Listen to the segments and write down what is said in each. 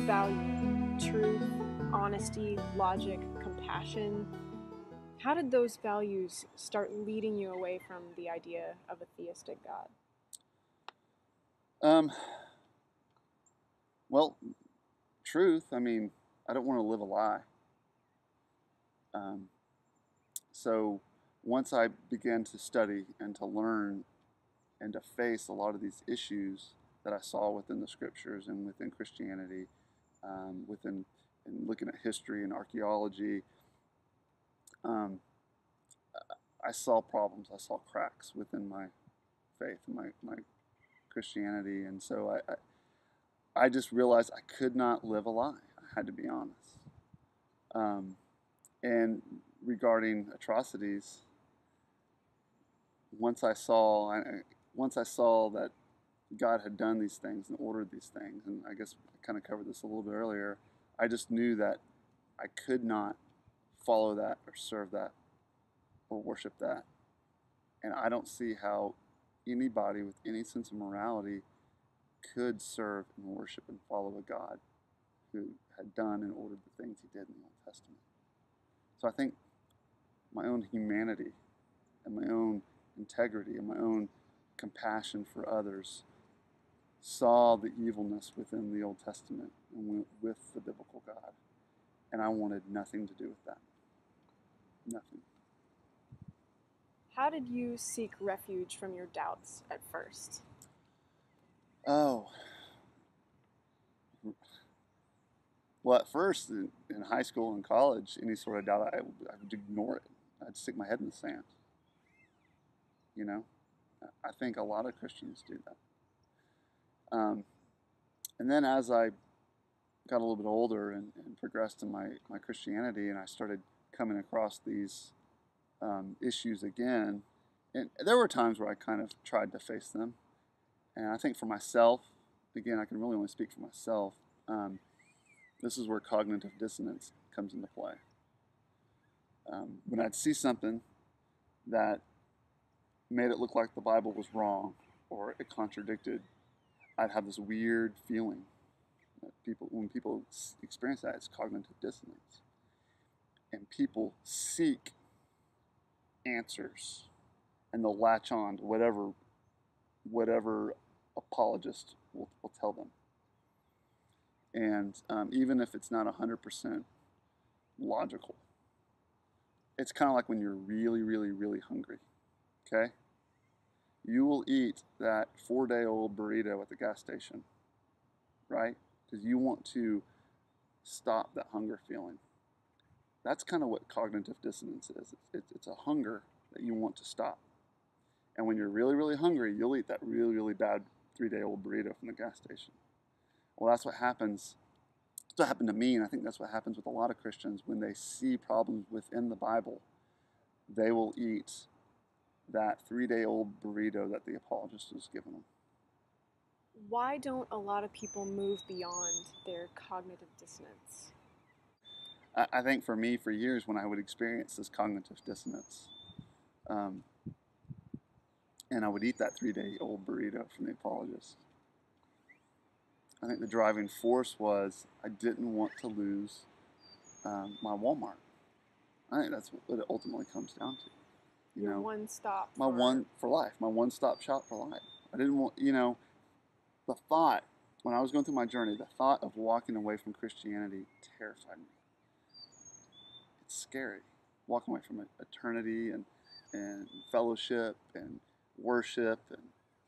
value truth, honesty, logic, compassion. How did those values start leading you away from the idea of a theistic God? Um, well, truth, I mean, I don't want to live a lie. Um, so once I began to study and to learn and to face a lot of these issues that I saw within the scriptures and within Christianity, within and looking at history and archaeology, um, I saw problems. I saw cracks within my faith and my Christianity, and so I just realized I could not live a lie. I had to be honest. Um, and regarding atrocities, once I saw once I saw that God had done these things and ordered these things, and I guess I kind of covered this a little bit earlier, I just knew that I could not follow that or serve that or worship that. And I don't see how anybody with any sense of morality could serve and worship and follow a God who had done and ordered the things he did in the Old Testament. So I think my own humanity and my own integrity and my own compassion for others saw the evilness within the Old Testament and went with the biblical God. And I wanted nothing to do with that. Nothing. How did you seek refuge from your doubts at first? Oh, well, at first in high school and college, any sort of doubt, I would ignore it. I'd stick my head in the sand. You know, I think a lot of Christians do that. And then as I got a little bit older and progressed in my Christianity, and I started coming across these issues again, and there were times where I kind of tried to face them. And I think for myself, again, I can really only speak for myself. This is where cognitive dissonance comes into play. When I'd see something that made it look like the Bible was wrong or it contradicted, I'd have this weird feeling that when people experience that, it's cognitive dissonance. And people seek answers and they'll latch on to whatever apologist will tell them. And even if it's not 100% logical, it's kind of like when you're really, really, really hungry. Okay? You will eat that 4-day-old burrito at the gas station, right? Because you want to stop that hunger feeling. That's kind of what cognitive dissonance is. It's a hunger that you want to stop. And when you're really, really hungry, you'll eat that really, really bad 3-day-old burrito from the gas station. Well, that's what happens. That's what happened to me, and I think that's what happens with a lot of Christians when they see problems within the Bible. They will eat that 3-day-old burrito that the apologist has given them. Why don't a lot of people move beyond their cognitive dissonance? I think for me, for years, when I would experience this cognitive dissonance, um, and I would eat that 3-day-old burrito from the apologist, I think the driving force was I didn't want to lose my Walmart. I think that's what it ultimately comes down to. Your one stop my one for life, my one-stop shop for life. I didn't want, the thought, when I was going through my journey, the thought of walking away from Christianity terrified me. It's scary. Walking away from eternity and fellowship and worship and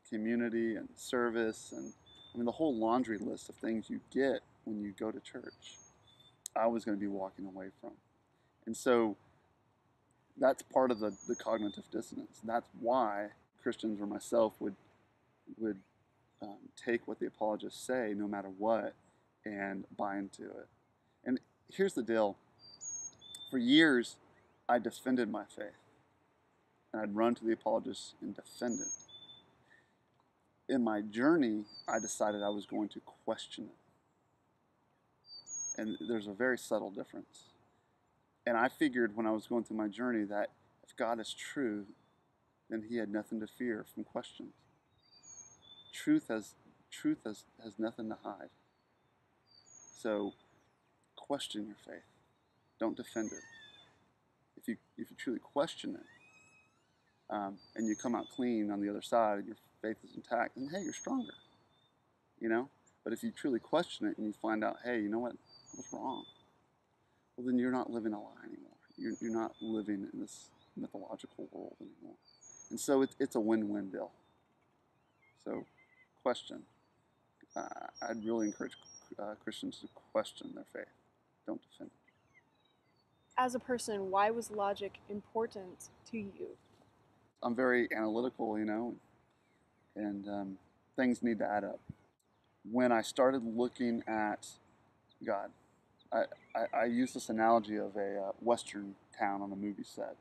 community and service and the whole laundry list of things you get when you go to church, I was going to be walking away from. And so that's part of the cognitive dissonance. That's why Christians or myself would take what the apologists say, no matter what, and buy into it. And here's the deal. For years, I defended my faith. And I'd run to the apologists and defend it. In my journey, I decided I was going to question it. And there's a very subtle difference. And I figured when I was going through my journey that if God is true, then he had nothing to fear from questions. Truth has nothing to hide. So question your faith. Don't defend it. If you truly question it, and you come out clean on the other side and your faith is intact, then hey, you're stronger, you know? But if you truly question it and you find out, hey, you know what, I was wrong, well, then you're not living a lie anymore. You're not living in this mythological world anymore. And so it's a win-win deal. So question. I'd really encourage Christians to question their faith. Don't defend it. As a person, why was logic important to you? I'm very analytical, and things need to add up. When I started looking at God, I use this analogy of a Western town on a movie set.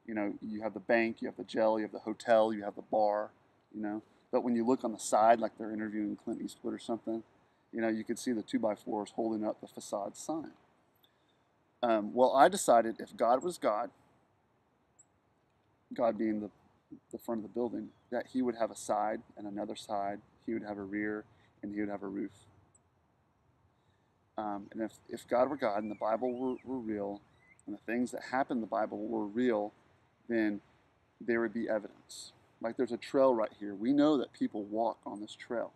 You have the bank, you have the jail, you have the hotel, you have the bar, But when you look on the side, like they're interviewing Clint Eastwood or something, you could see the 2x4s holding up the facade sign. Well, I decided if God was God, God being the front of the building, that he would have a side and another side, he would have a rear, and he would have a roof. And if God were God and the Bible were real, and the things that happened in the Bible were real, then there would be evidence. Like there's a trail right here. We know that people walk on this trail.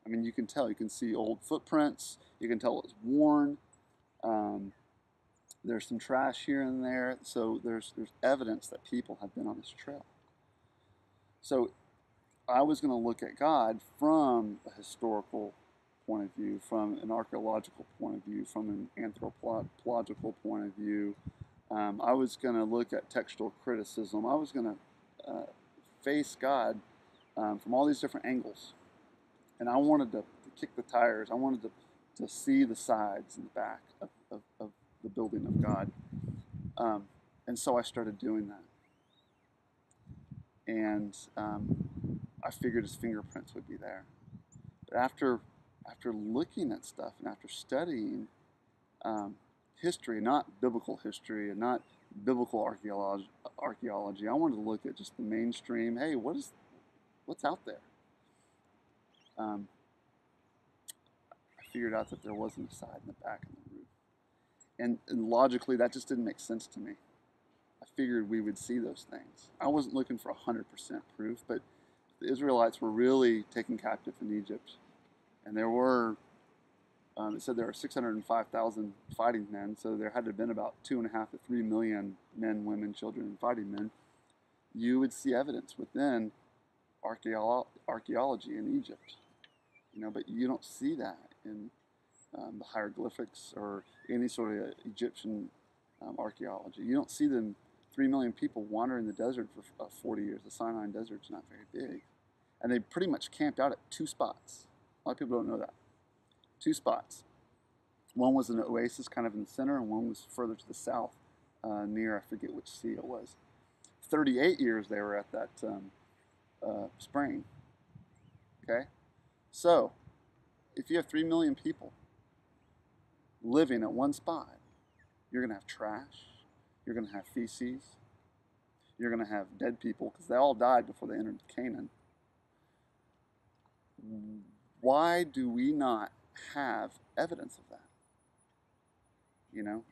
I mean, you can tell. You can see old footprints. You can tell it's worn. There's some trash here and there. So there's evidence that people have been on this trail. So I was going to look at God from a historical point of view, from an archaeological point of view, from an anthropological point of view. I was going to look at textual criticism. I was going to face God from all these different angles. And I wanted to kick the tires. I wanted to see the sides and the back of the building of God. And so I started doing that. And I figured his fingerprints would be there. But after looking at stuff and after studying history, not biblical history and not biblical archaeology, I wanted to look at just the mainstream. Hey, what's out there? I figured out that there wasn't a side and the back and the roof. And logically, that just didn't make sense to me. I figured we would see those things. I wasn't looking for 100% proof, but the Israelites were really taken captive in Egypt. And there were, it said there were 605,000 fighting men, so there had to have been about 2.5 to 3 million men, women, children, and fighting men. You would see evidence within archaeology in Egypt, but you don't see that in the hieroglyphics or any sort of Egyptian archaeology. You don't see them 3 million people wandering the desert for 40 years. The Sinai Desert's not very big. And they pretty much camped out at 2 spots. A lot of people don't know that. 2 spots. One was an oasis kind of in the center, and one was further to the south near, I forget which sea it was. 38 years they were at that spring. Okay? So, if you have 3 million people living at one spot, you're going to have trash, you're going to have feces, you're going to have dead people, because they all died before they entered Canaan. Why do we not have evidence of that?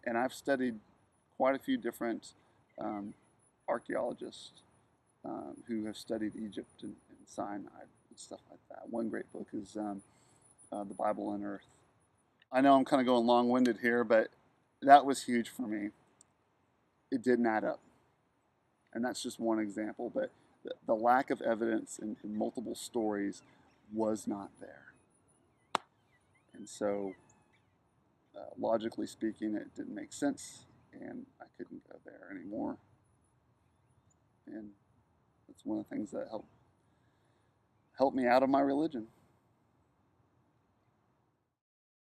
And I've studied quite a few different archaeologists who have studied Egypt and Sinai and stuff like that. One great book is The Bible on Earth. I know I'm kind of going long-winded here, but that was huge for me. It didn't add up. And that's just one example, but the lack of evidence in multiple stories was not there. And so, logically speaking, it didn't make sense, and I couldn't go there anymore. And that's one of the things that helped me out of my religion.